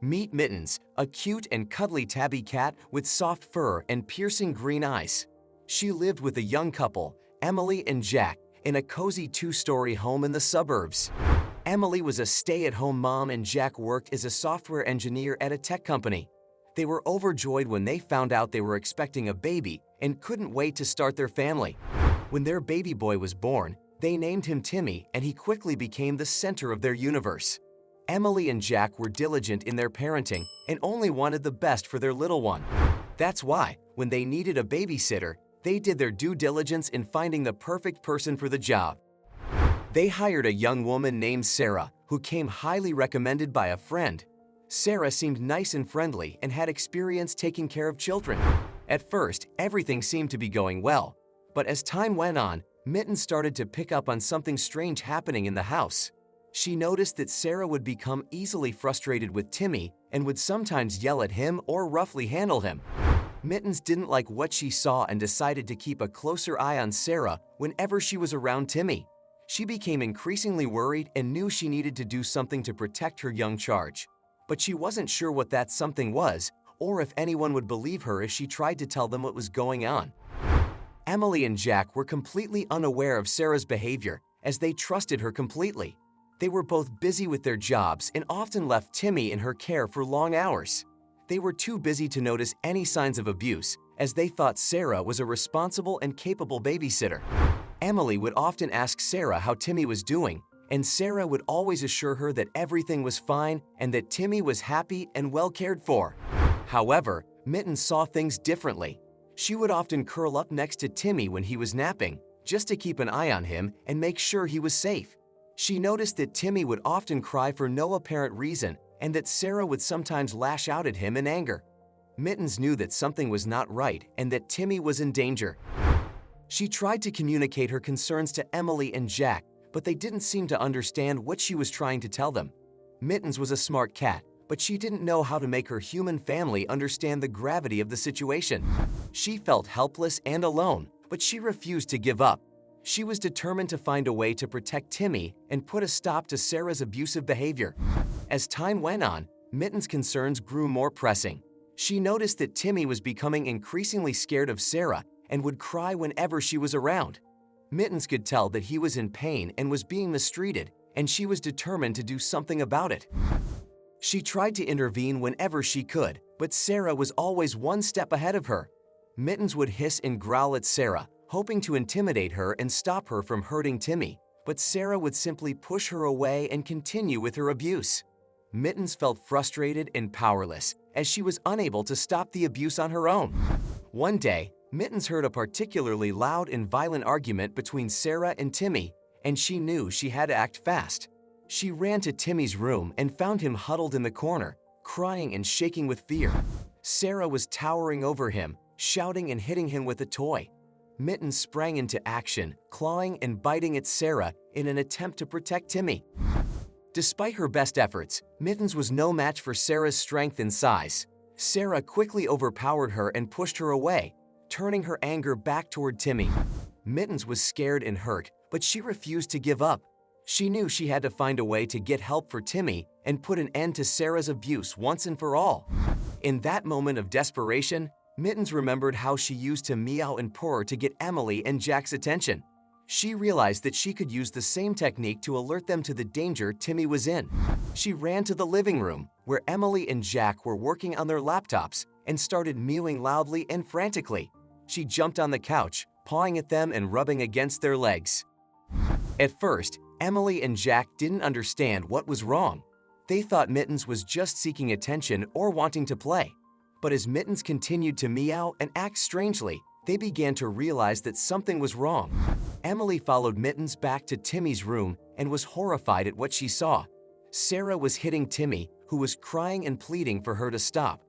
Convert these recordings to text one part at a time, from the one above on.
Meet Mittens, a cute and cuddly tabby cat with soft fur and piercing green eyes. She lived with a young couple, Emily and Jack, in a cozy two-story home in the suburbs. Emily was a stay-at-home mom and Jack worked as a software engineer at a tech company. They were overjoyed when they found out they were expecting a baby and couldn't wait to start their family. When their baby boy was born, they named him Timmy, and he quickly became the center of their universe. Emily and Jack were diligent in their parenting and only wanted the best for their little one. That's why, when they needed a babysitter, they did their due diligence in finding the perfect person for the job. They hired a young woman named Sarah, who came highly recommended by a friend. Sarah seemed nice and friendly and had experience taking care of children. At first, everything seemed to be going well, but as time went on, Mittens started to pick up on something strange happening in the house. She noticed that Sarah would become easily frustrated with Timmy and would sometimes yell at him or roughly handle him. Mittens didn't like what she saw and decided to keep a closer eye on Sarah whenever she was around Timmy. She became increasingly worried and knew she needed to do something to protect her young charge. But she wasn't sure what that something was, or if anyone would believe her if she tried to tell them what was going on. Emily and Jack were completely unaware of Sarah's behavior, as they trusted her completely. They were both busy with their jobs and often left Timmy in her care for long hours. They were too busy to notice any signs of abuse, as they thought Sarah was a responsible and capable babysitter. Emily would often ask Sarah how Timmy was doing, and Sarah would always assure her that everything was fine and that Timmy was happy and well cared for. However, Mittens saw things differently. She would often curl up next to Timmy when he was napping, just to keep an eye on him and make sure he was safe. She noticed that Timmy would often cry for no apparent reason and that Sarah would sometimes lash out at him in anger. Mittens knew that something was not right and that Timmy was in danger. She tried to communicate her concerns to Emily and Jack, but they didn't seem to understand what she was trying to tell them. Mittens was a smart cat, but she didn't know how to make her human family understand the gravity of the situation. She felt helpless and alone, but she refused to give up. She was determined to find a way to protect Timmy and put a stop to Sarah's abusive behavior. As time went on, Mittens' concerns grew more pressing. She noticed that Timmy was becoming increasingly scared of Sarah and would cry whenever she was around. Mittens could tell that he was in pain and was being mistreated, and she was determined to do something about it. She tried to intervene whenever she could, but Sarah was always one step ahead of her. Mittens would hiss and growl at Sarah, hoping to intimidate her and stop her from hurting Timmy, but Sarah would simply push her away and continue with her abuse. Mittens felt frustrated and powerless, as she was unable to stop the abuse on her own. One day, Mittens heard a particularly loud and violent argument between Sarah and Timmy, and she knew she had to act fast. She ran to Timmy's room and found him huddled in the corner, crying and shaking with fear. Sarah was towering over him, shouting and hitting him with a toy. Mittens sprang into action, clawing and biting at Sarah in an attempt to protect Timmy. Despite her best efforts, Mittens was no match for Sarah's strength and size. Sarah quickly overpowered her and pushed her away, turning her anger back toward Timmy. Mittens was scared and hurt, but she refused to give up. She knew she had to find a way to get help for Timmy and put an end to Sarah's abuse once and for all. In that moment of desperation, Mittens remembered how she used to meow and purr to get Emily and Jack's attention. She realized that she could use the same technique to alert them to the danger Timmy was in. She ran to the living room, where Emily and Jack were working on their laptops, and started mewing loudly and frantically. She jumped on the couch, pawing at them and rubbing against their legs. At first, Emily and Jack didn't understand what was wrong. They thought Mittens was just seeking attention or wanting to play. But as Mittens continued to meow and act strangely, they began to realize that something was wrong. Emily followed Mittens back to Timmy's room and was horrified at what she saw. Sarah was hitting Timmy, who was crying and pleading for her to stop.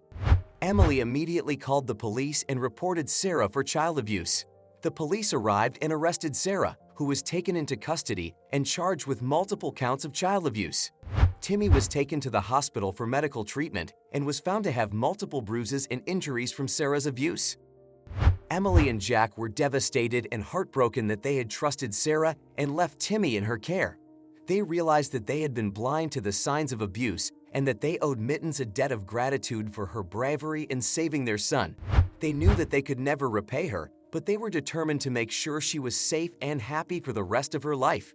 Emily immediately called the police and reported Sarah for child abuse. The police arrived and arrested Sarah, who was taken into custody and charged with multiple counts of child abuse. Timmy was taken to the hospital for medical treatment and was found to have multiple bruises and injuries from Sarah's abuse. Emily and Jack were devastated and heartbroken that they had trusted Sarah and left Timmy in her care. They realized that they had been blind to the signs of abuse and that they owed Mittens a debt of gratitude for her bravery in saving their son. They knew that they could never repay her, but they were determined to make sure she was safe and happy for the rest of her life.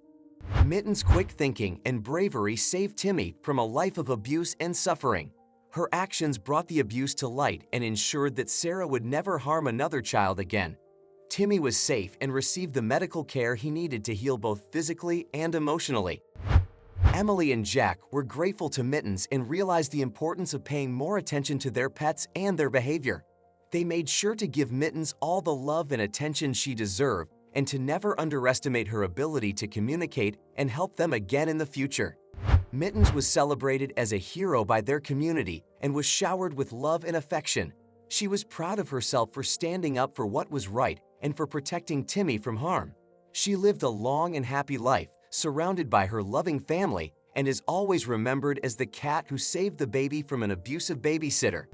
Mittens' quick thinking and bravery saved Timmy from a life of abuse and suffering. Her actions brought the abuse to light and ensured that Sarah would never harm another child again. Timmy was safe and received the medical care he needed to heal both physically and emotionally. Emily and Jack were grateful to Mittens and realized the importance of paying more attention to their pets and their behavior. They made sure to give Mittens all the love and attention she deserved and to never underestimate her ability to communicate and help them again in the future. Mittens was celebrated as a hero by their community and was showered with love and affection. She was proud of herself for standing up for what was right and for protecting Timmy from harm. She lived a long and happy life, surrounded by her loving family, and is always remembered as the cat who saved the baby from an abusive babysitter.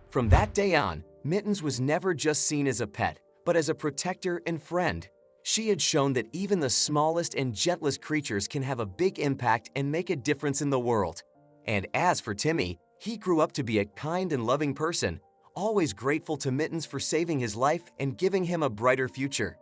From that day on, Mittens was never just seen as a pet, but as a protector and friend. She had shown that even the smallest and gentlest creatures can have a big impact and make a difference in the world. And as for Timmy, he grew up to be a kind and loving person, always grateful to Mittens for saving his life and giving him a brighter future.